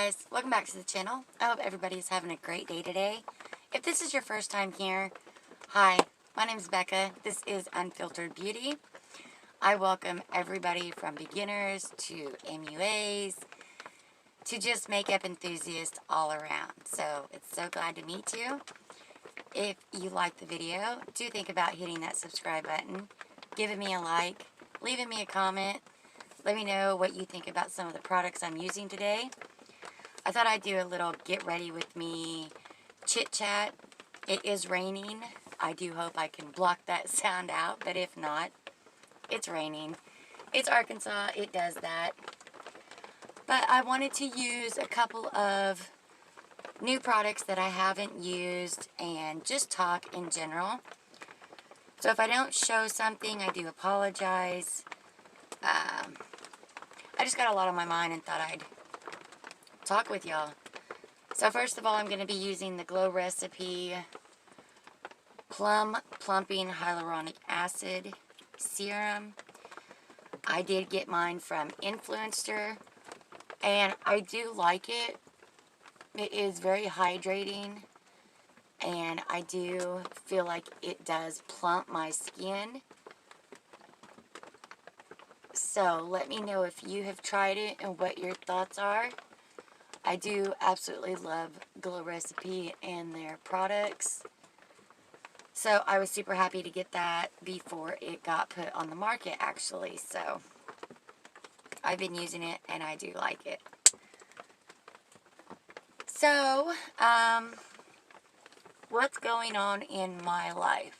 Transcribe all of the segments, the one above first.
guys, welcome back to the channel. I hope everybody's having a great day today. If this is your first time here, hi, my name is Becca. This is Unfiltered Beauty. I welcome everybody from beginners to MUAs to just makeup enthusiasts all around. So it's so glad to meet you. If you like the video, do think about hitting that subscribe button, giving me a like, leaving me a comment. Let me know what you think about some of the products I'm using today. I thought I'd do a little get ready with me chit chat. It is raining. I do hope I can block that sound out, but if not, it's raining. It's Arkansas, it does that. But I wanted to use a couple of new products that I haven't used and just talk in general. So if I don't show something, I do apologize. I just got a lot on my mind and thought I'd talk with y'all. So first of all, I'm going to be using the Glow Recipe Plum Plumping Hyaluronic Acid Serum. I did get mine from Influencer, and I do like it. It is very hydrating, and I do feel like it does plump my skin. So let me know if you have tried it and what your thoughts are. I do absolutely love Glow Recipe and their products. So I was super happy to get that before it got put on the market, actually. So I've been using it and I do like it. So, what's going on in my life?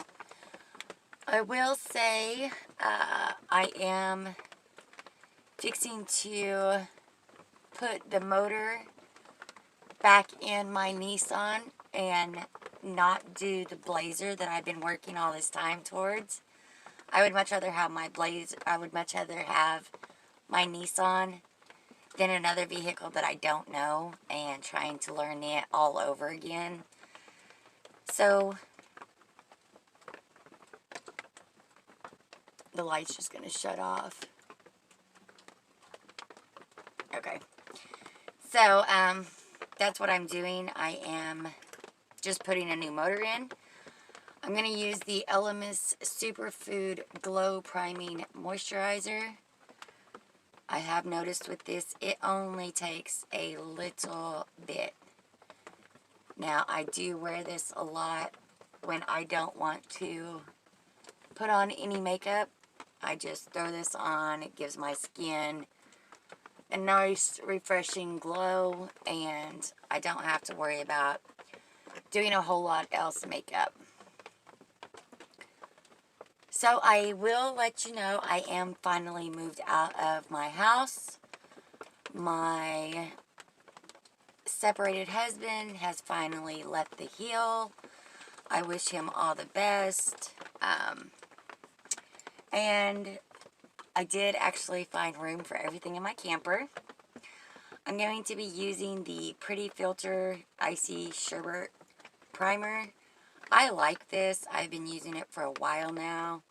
I will say I am fixing to put the motor back in my Nissan and not do the Blazer that I've been working all this time towards. I would much rather have my Blazer. I would much rather have my Nissan than another vehicle that I don't know and trying to learn it all over again. So the light's just going to shut off. Okay. So, that's what I'm doing. I am just putting a new motor in. I'm going to use the Elemis Superfood Glow Priming Moisturizer. I have noticed with this, it only takes a little bit. Now, I do wear this a lot when I don't want to put on any makeup. I just throw this on. It gives my skin a nice, refreshing glow, and I don't have to worry about doing a whole lot else makeup. So I will let you know I am finally moved out of my house. My separated husband has finally left the hill. I wish him all the best. And I did actually find room for everything in my camper. I'm going to be using the Pretty Filter Icy Sherbet Primer. I like this. I've been using it for a while now.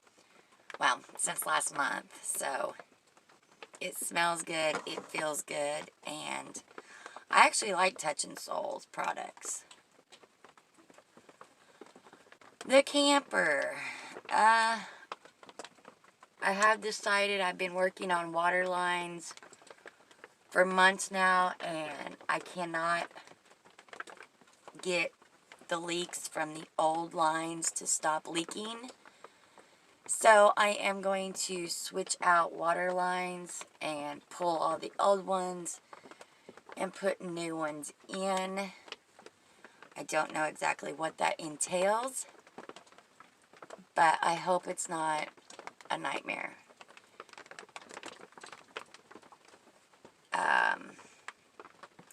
Well, since last month. So, it smells good, it feels good, and I actually like Touch n Soul's products. The camper. I have decided I've been working on water lines for months now, and I cannot get the leaks from the old lines to stop leaking. So I am going to switch out water lines and pull all the old ones and put new ones in. I don't know exactly what that entails, but I hope it's not a nightmare.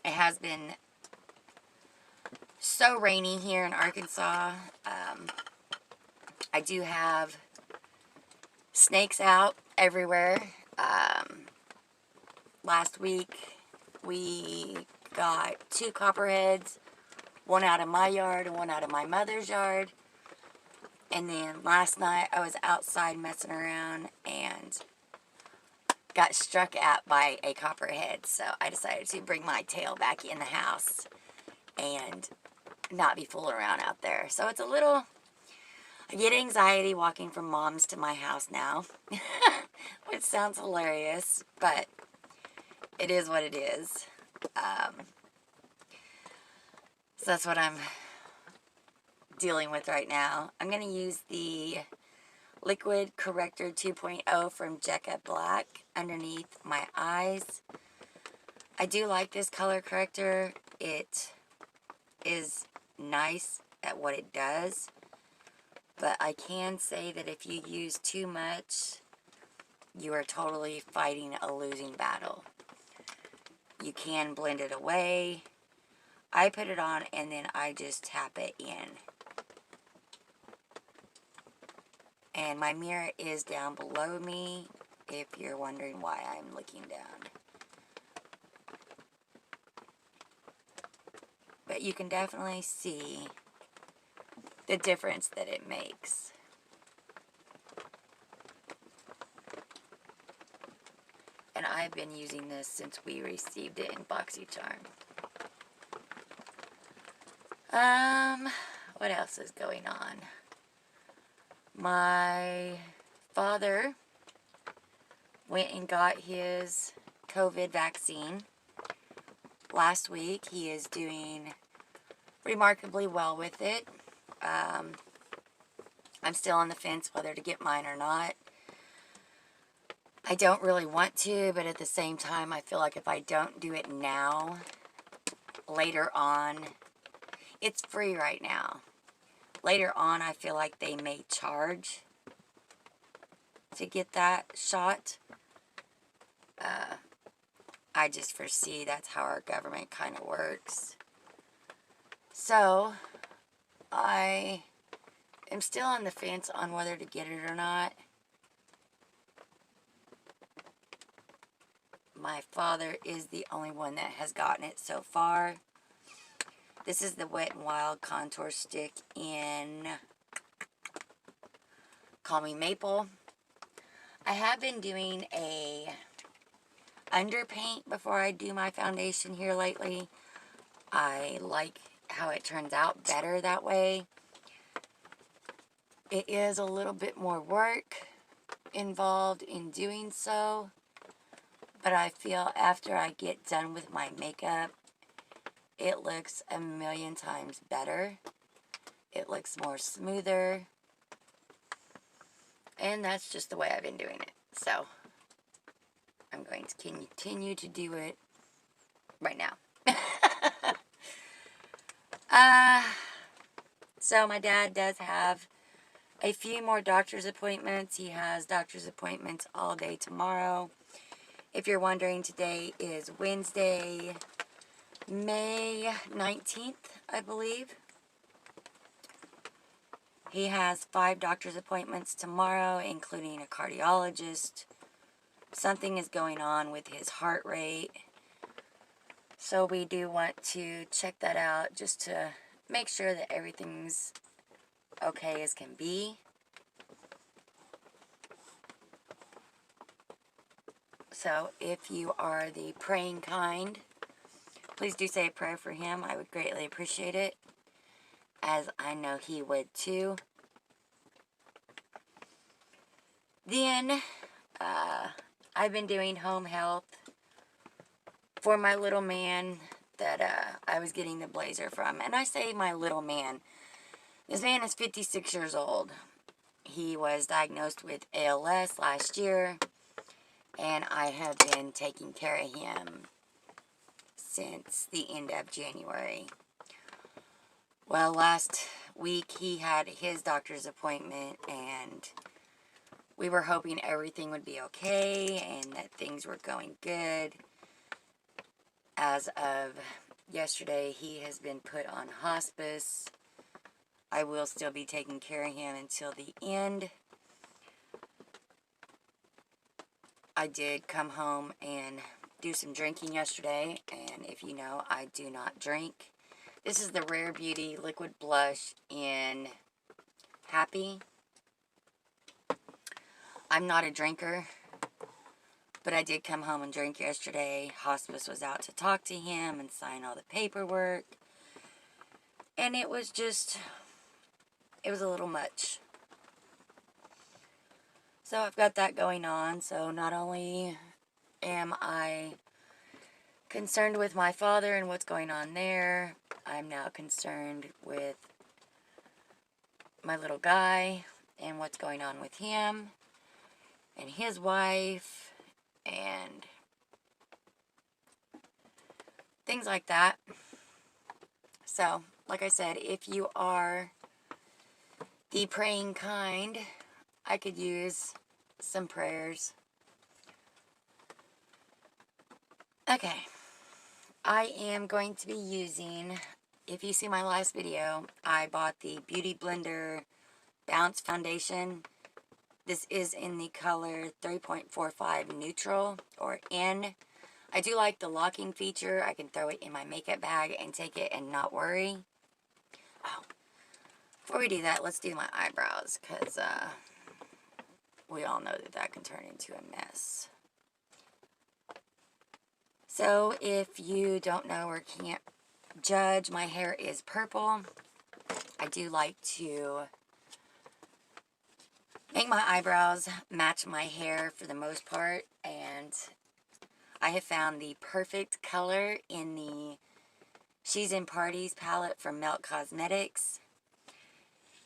It has been so rainy here in Arkansas. I do have snakes out everywhere. Last week we got 2 copperheads, one out of my yard and one out of my mother's yard. And then last night I was outside messing around and got struck at by a copperhead, so I decided to bring my tail back in the house and not be fooling around out there. So it's a little, I get anxiety walking from mom's to my house now, which sounds hilarious, but it is what it is. So that's what I'm dealing with right now. I'm going to use the Liquid Corrector 2.0 from Beccas Black underneath my eyes. I do like this color corrector. It is nice at what it does, but I can say that if you use too much, you are totally fighting a losing battle. You can blend it away. I put it on and then I just tap it in. And my mirror is down below me, if you're wondering why I'm looking down. But you can definitely see the difference that it makes. And I've been using this since we received it in BoxyCharm. What else is going on? My father went and got his COVID vaccine last week. He is doing remarkably well with it. I'm still on the fence whether to get mine or not. I don't really want to, but at the same time, I feel like if I don't do it now, later on, it's free right now. Later on, I feel like they may charge to get that shot. I just foresee that's how our government kind of works. So, I am still on the fence on whether to get it or not. My father is the only one that has gotten it so far. This is the Wet n Wild Contour Stick in Call Me Maple. I have been doing a underpaint before I do my foundation here lately. I like how it turns out better that way. It is a little bit more work involved in doing so, but I feel after I get done with my makeup, it looks a million times better. It looks more smoother. And that's just the way I've been doing it. So, I'm going to continue to do it right now. So my dad does have a few more doctor's appointments. He has doctor's appointments all day tomorrow. If you're wondering, today is Wednesday, May 19th, I believe. He has 5 doctor's appointments tomorrow, including a cardiologist. Something is going on with his heart rate. So we do want to check that out just to make sure that everything's okay as can be. So if you are the praying kind, please do say a prayer for him. I would greatly appreciate it, as I know he would too. Then, I've been doing home health for my little man that I was getting the blazer from. And I say my little man. This man is 56 years old. He was diagnosed with ALS last year, and I have been taking care of him since the end of January. Well, last week he had his doctor's appointment, and we were hoping everything would be okay and that things were going good. As of yesterday, he has been put on hospice. I will still be taking care of him until the end. I did come home and do some drinking yesterday, and if you know, I do not drink. This is the Rare Beauty Liquid Blush in Happy. I'm not a drinker, But I did come home and drink yesterday. Hospice was out to talk to him and sign all the paperwork. And it was a little much. So I've got that going on. So not only am I concerned with my father and what's going on there, I'm now concerned with my little guy and what's going on with him and his wife and things like that. So, like I said, if you are the praying kind, I could use some prayers. Okay, I am going to be using, if you see my last video, I bought the Beauty Blender Bounce Foundation. This is in the color 3.45 Neutral, or N. I do like the locking feature. I can throw it in my makeup bag and take it and not worry. Oh, before we do that, let's do my eyebrows, because we all know that that can turn into a mess. So, if you don't know or can't judge, my hair is purple. I do like to make my eyebrows match my hair for the most part, and I have found the perfect color in the She's in Parties palette from Melt Cosmetics.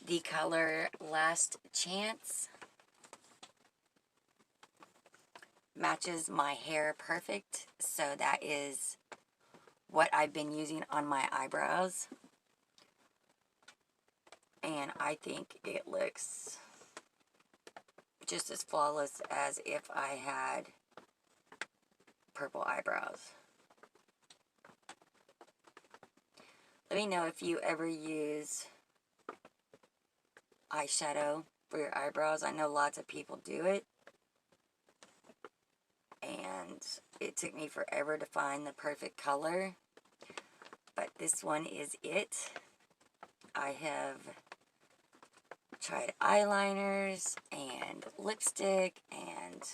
The color Last Chance matches my hair perfect, so that is what I've been using on my eyebrows, and I think it looks just as flawless as if I had purple eyebrows. Let me know if you ever use eyeshadow for your eyebrows. I know lots of people do it, and it took me forever to find the perfect color, but this one is it. I have tried eyeliners and lipstick and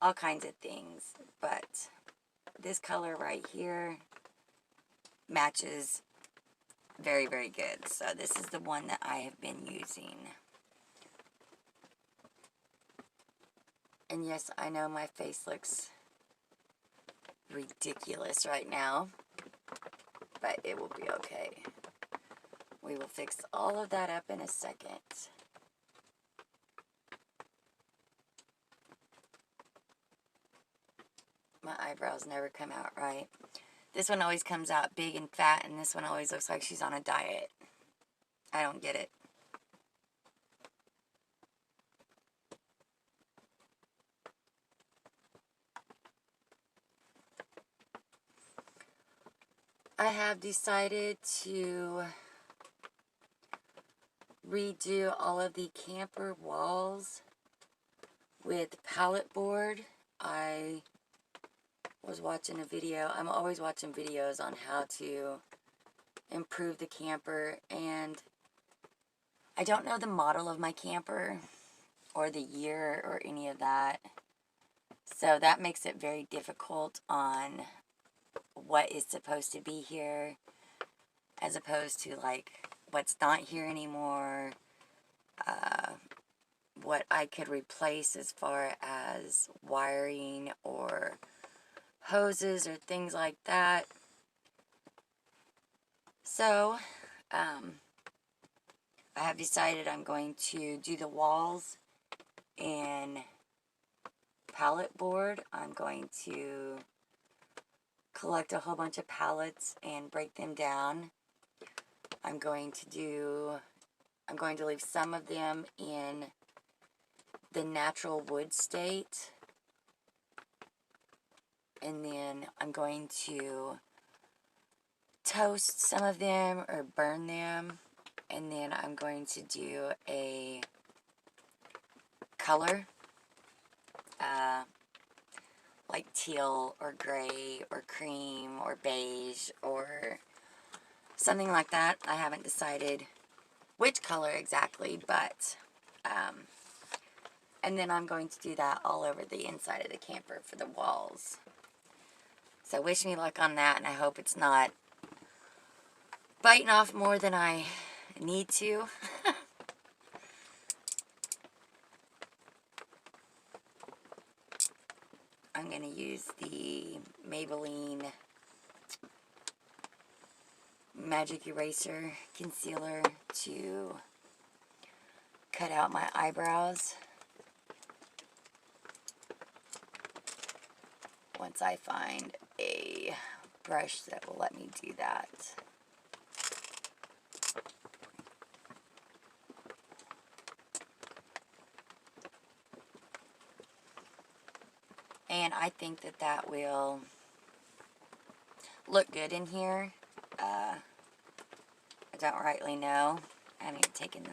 all kinds of things, but this color right here matches very, very good. So this is the one that I have been using. And yes, I know my face looks ridiculous right now, but it will be okay. We will fix all of that up in a second. My eyebrows never come out right. This one always comes out big and fat, and this one always looks like she's on a diet. I don't get it. I have decided to redo all of the camper walls with pallet board. I was watching a video. I'm always watching videos on how to improve the camper, and I don't know the model of my camper or the year or any of that, so that makes it very difficult on what is supposed to be here as opposed to like what's not here anymore, what I could replace as far as wiring or hoses or things like that. So, I have decided I'm going to do the walls in pallet board. I'm going to collect a whole bunch of pallets and break them down. I'm going to leave some of them in the natural wood state, and then I'm going to toast some of them or burn them, and then I'm going to do a color, like teal or gray or cream or beige or something like that. I haven't decided which color exactly, but And then I'm going to do that all over the inside of the camper for the walls. So wish me luck on that, and I hope it's not biting off more than I need to. I'm going to use the Maybelline Magic Eraser Concealer to cut out my eyebrows. Once I find a brush that will let me do that. And I think that that will look good in here. I don't rightly know. I haven't taken the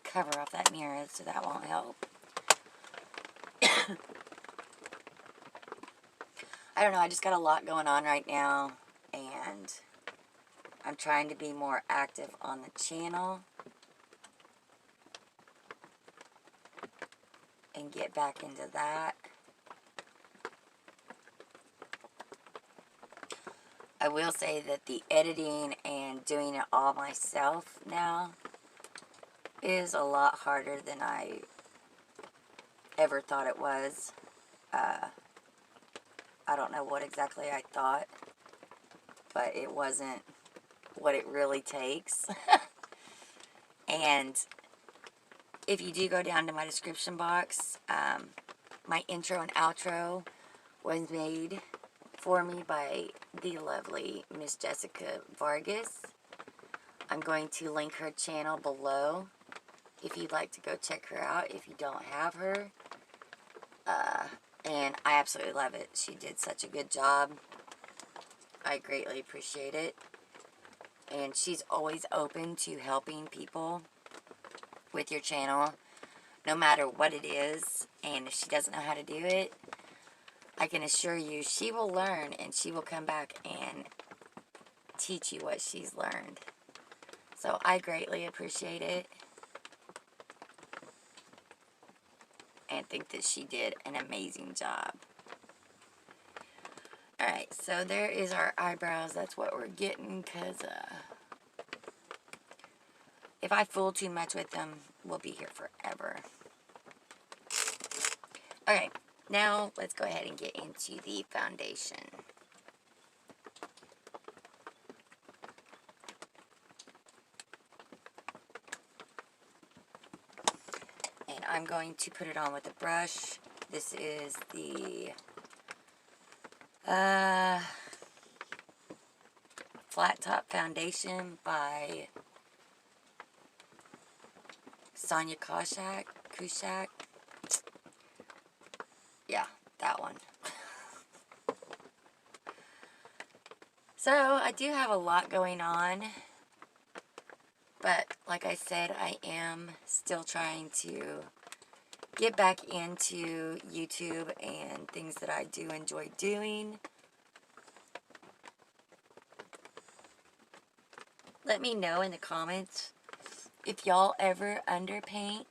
cover off that mirror, so that won't help. I don't know, I just got a lot going on right now, and I'm trying to be more active on the channel and get back into that. I will say that the editing and doing it all myself now is a lot harder than I ever thought it was. I don't know what exactly I thought, but it wasn't what it really takes. And if you do go down to my description box, my intro and outro was made for me by the lovely Miss Jessica Vargas. I'm going to link her channel below if you'd like to go check her out if you don't have her. And I absolutely love it. She did such a good job. I greatly appreciate it. And she's always open to helping people with your channel, no matter what it is. And if she doesn't know how to do it, I can assure you she will learn, and she will come back and teach you what she's learned. So I greatly appreciate it, and think that she did an amazing job. Alright, so there is our eyebrows. That's what we're getting, because if I fool too much with them, we'll be here forever. Alright, now let's go ahead and get into the foundation. And I'm going to put it on with a brush. This is the Flat Top Foundation by Sonia Kushak. Yeah, that one. So, I do have a lot going on. But, like I said, I am still trying to get back into YouTube and things that I do enjoy doing. Let me know in the comments if y'all ever underpaint,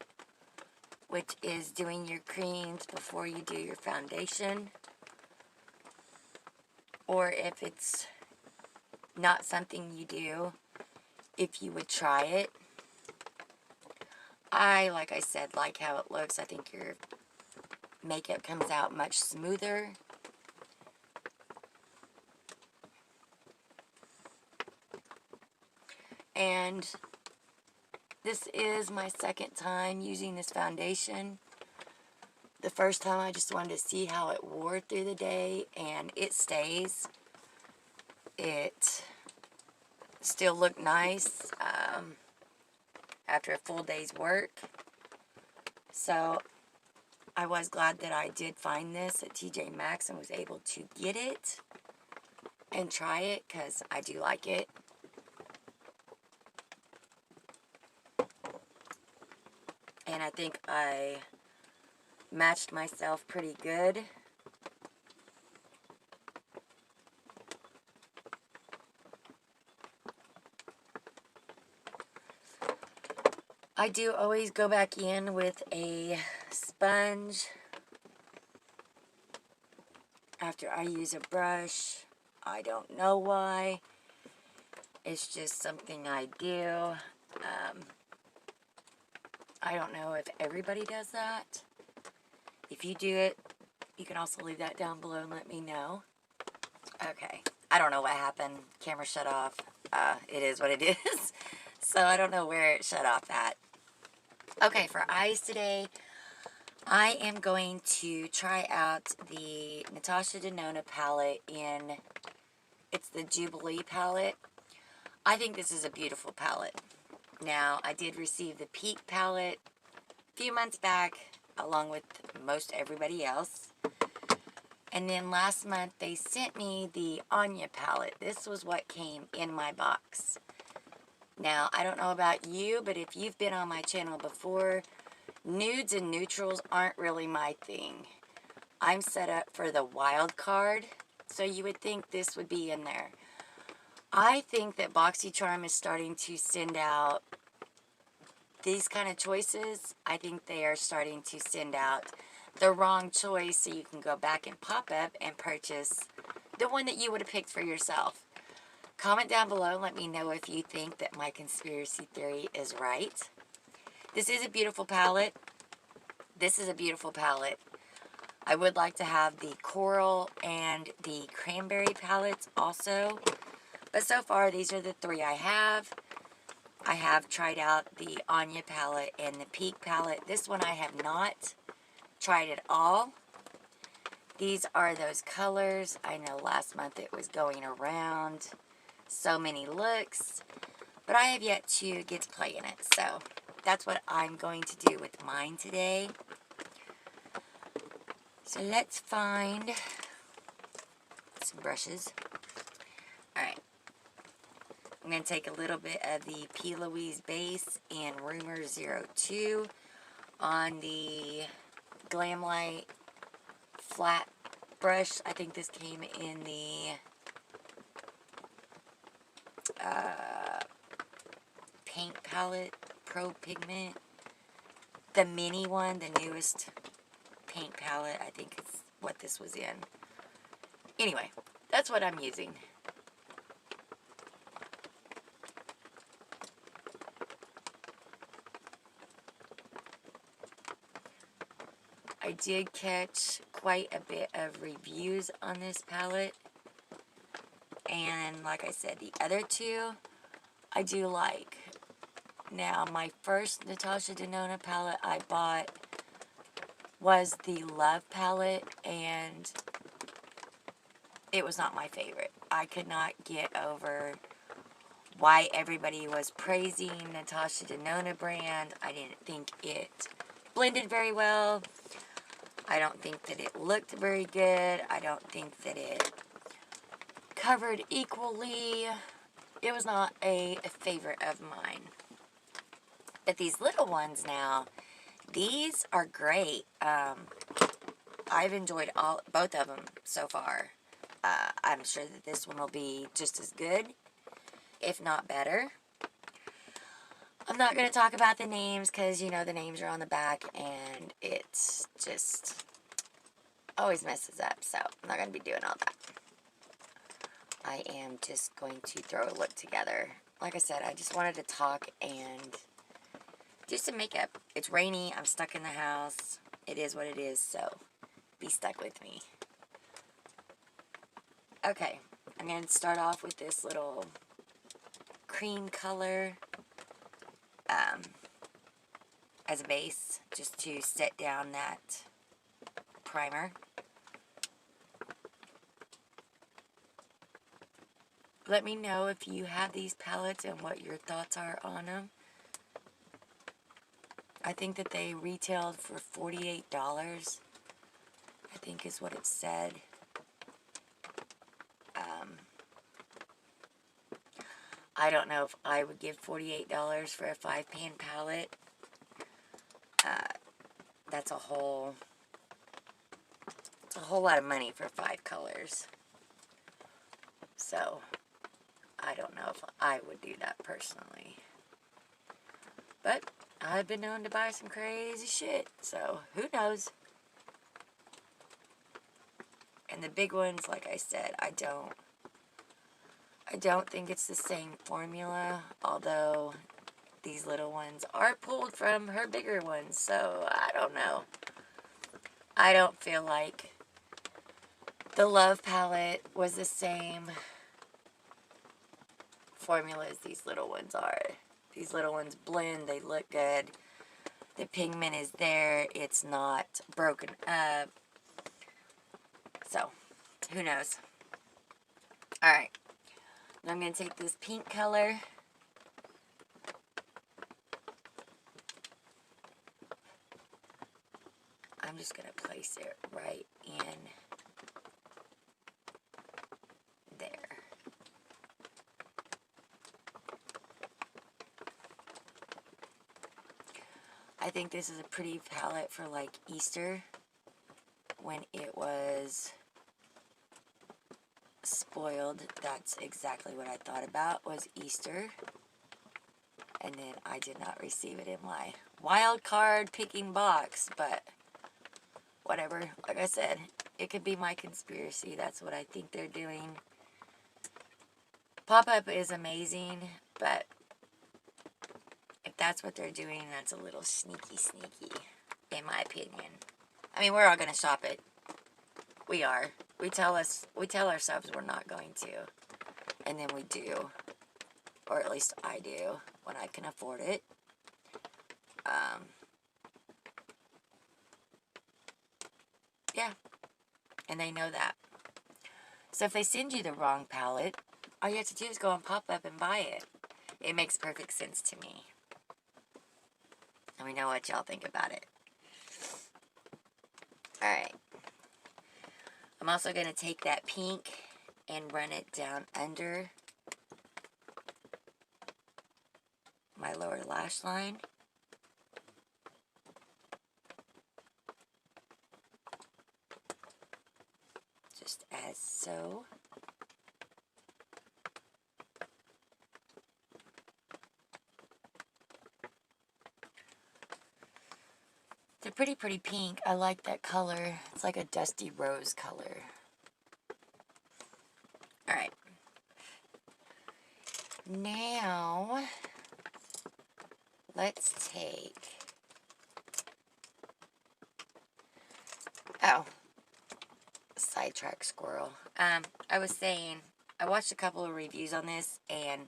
which is doing your creams before you do your foundation, or if it's not something you do, if you would try it. Like I said, like how it looks. I think your makeup comes out much smoother. And this is my second time using this foundation. The first time I just wanted to see how it wore through the day, and it stays. It still looked nice after a full day's work. So I was glad that I did find this at TJ Maxx and was able to get it and try it, because I do like it. And I think I matched myself pretty good. I do always go back in with a sponge after I use a brush. I don't know why. It's just something I do. I don't know if everybody does that. If you do it, you can also leave that down below and let me know. Okay. I don't know what happened. Camera shut off. It is what it is. So I don't know where it shut off at. Okay, for eyes today, I am going to try out the NATASHADENONA palette in, it's the Jubilee palette. I think this is a beautiful palette. Now, I did receive the Peak palette a few months back, along with most everybody else. And then last month, they sent me the Anya palette. This was what came in my box. Now, I don't know about you, but if you've been on my channel before, nudes and neutrals aren't really my thing. I'm set up for the wild card, so you would think this would be in there. I think that BoxyCharm is starting to send out these kind of choices. I think they are starting to send out the wrong choice, so you can go back and pop up and purchase the one that you would have picked for yourself. Comment down below and let me know if you think that my conspiracy theory is right. This is a beautiful palette. This is a beautiful palette. I would like to have the coral and the cranberry palettes also. But so far, these are the three I have. I have tried out the Anya palette and the Peak palette. This one I have not tried at all. These are those colors. I know last month it was going around. So many looks. But I have yet to get to play in it. So that's what I'm going to do with mine today. So let's find some brushes. Alright. I'm going to take a little bit of the P. Louise base and Rumor 02 on the Glamlight flat brush. I think this came in the paint palette, Pro Pigment. The mini one, the newest paint palette, I think is what this was in. Anyway, that's what I'm using. I did catch quite a bit of reviews on this palette. And like I said, the other two I do like. Now, my first NATASHADENONA palette I bought was the Love palette, and it was not my favorite. I could not get over why everybody was praising NATASHADENONA brand. I didn't think it blended very well. I don't think that it looked very good. I don't think that it covered equally. It was not a favorite of mine. But these little ones now, these are great. I've enjoyed both of them so far. I'm sure that this one will be just as good, if not better. I'm not going to talk about the names because, you know, the names are on the back and it's just always messes up. So I'm not going to be doing all that. I am just going to throw a look together. Like I said, I just wanted to talk and do some makeup. It's rainy. I'm stuck in the house. It is what it is, so be stuck with me. Okay, I'm going to start off with this little cream color as a base, just to set down that primer. Let me know if you have these palettes and what your thoughts are on them. I think that they retailed for $48, I think is what it said. I don't know if I would give $48 for a 5-pan palette. That's a whole lot of money for 5 colors. So, I don't know if I would do that personally. But I've been known to buy some crazy shit, so who knows? And the big ones, like I said, I don't think it's the same formula, although these little ones are pulled from her bigger ones, so I don't know. I don't feel like the Love palette was the same formula as these little ones are. These little ones blend, they look good. The pigment is there, it's not broken up. So, who knows? Alright, now I'm going to take this pink color. I'm just going to place it right in there. I think this is a pretty palette for like Easter, when it was spoiled. That's exactly what I thought about, was Easter. And then I did not receive it in my wild card picking box, but whatever. Like I said, it could be my conspiracy. That's what I think they're doing. Pop-up is amazing, but if that's what they're doing, that's a little sneaky, in my opinion. I mean, we're all going to shop it. We are. We tell ourselves we're not going to. And then we do. Or at least I do, when I can afford it. Yeah. And they know that. So if they send you the wrong palette, all you have to do is go on Pop-Up and buy it. It makes perfect sense to me. And we know what y'all think about it. Alright. I'm also going to take that pink and run it down under my lower lash line. Just as so. They're pretty pink. I like that color. It's like a dusty rose color. Alright. Now, let's take... Oh. Sidetrack squirrel. I was saying, I watched a couple of reviews on this, and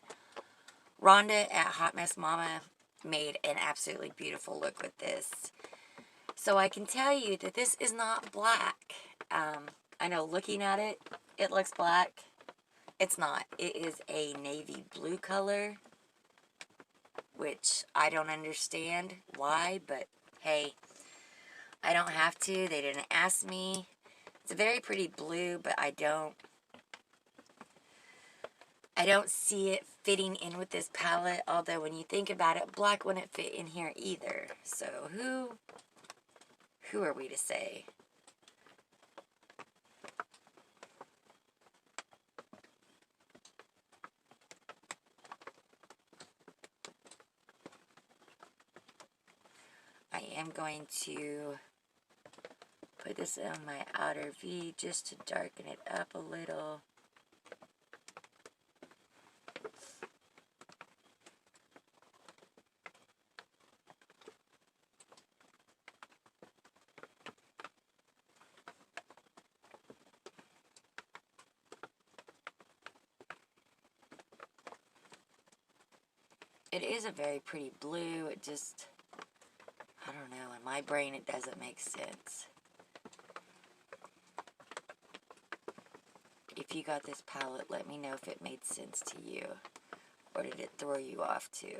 Rhonda at Hot Mess Mama made an absolutely beautiful look with this. So I can tell you that this is not black. I know looking at it, it looks black. It's not. It is a navy blue color, which I don't understand why, but hey, I don't have to. They didn't ask me. It's a very pretty blue, but I don't see it fitting in with this palette, although when you think about it, black wouldn't fit in here either. So who are we to say? I am going to put this on my outer V just to darken it up a little. It is a very pretty blue. It just, I don't know, in my brain it doesn't make sense. If you got this palette, let me know if it made sense to you. Or did it throw you off too?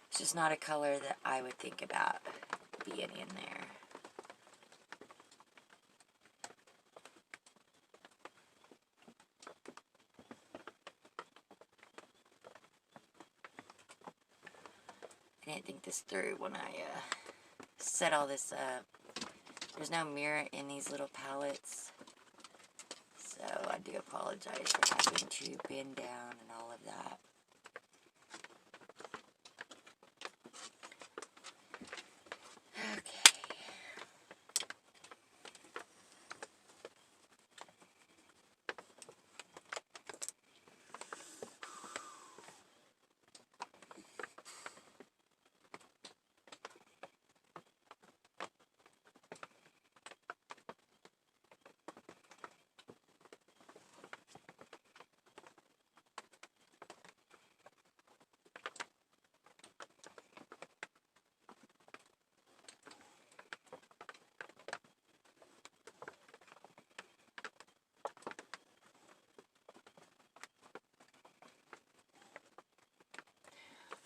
It's just not a color that I would think about being in there. I didn't think this through when I set all this up. There's no mirror in these little palettes, so I do apologize for having to bend down and all of that.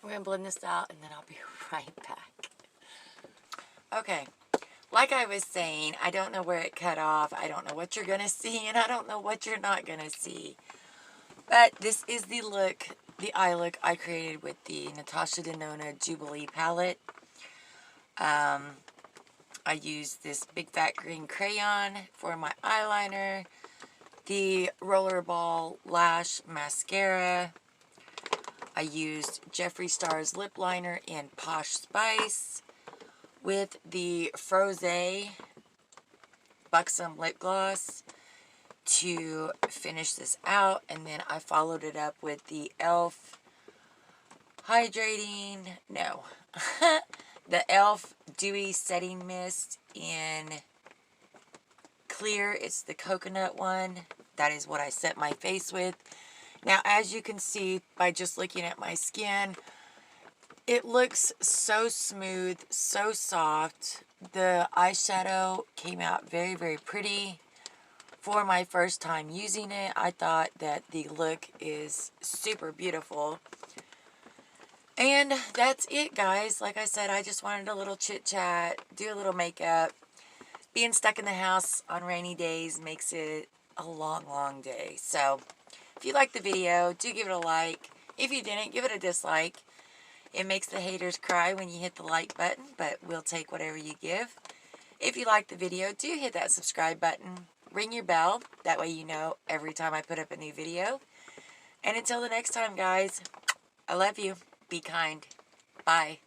We're going to blend this out, and then I'll be right back. Okay. Like I was saying, I don't know where it cut off. I don't know what you're going to see, and I don't know what you're not going to see. But this is the look, the eye look I created with the NATASHADENONA Jubilee palette. I used this big fat green crayon for my eyeliner, the rollerball lash mascara. I used Jeffree Star's lip liner in Posh Spice with the Froze Buxom lip gloss to finish this out, and then I followed it up with the e.l.f. hydrating, no, the e.l.f. dewy setting mist in clear. It's the coconut one. That is what I set my face with. Now, as you can see by just looking at my skin, it looks so smooth, so soft. The eyeshadow came out very, very pretty. For my first time using it, I thought that the look is super beautiful. And that's it, guys. Like I said, I just wanted a little chit chat, do a little makeup. Being stuck in the house on rainy days makes it a long, long day. So, if you liked the video, do give it a like. If you didn't, give it a dislike. It makes the haters cry when you hit the like button, but we'll take whatever you give. If you liked the video, do hit that subscribe button. Ring your bell. That way you know every time I put up a new video. And until the next time, guys, I love you. Be kind. Bye.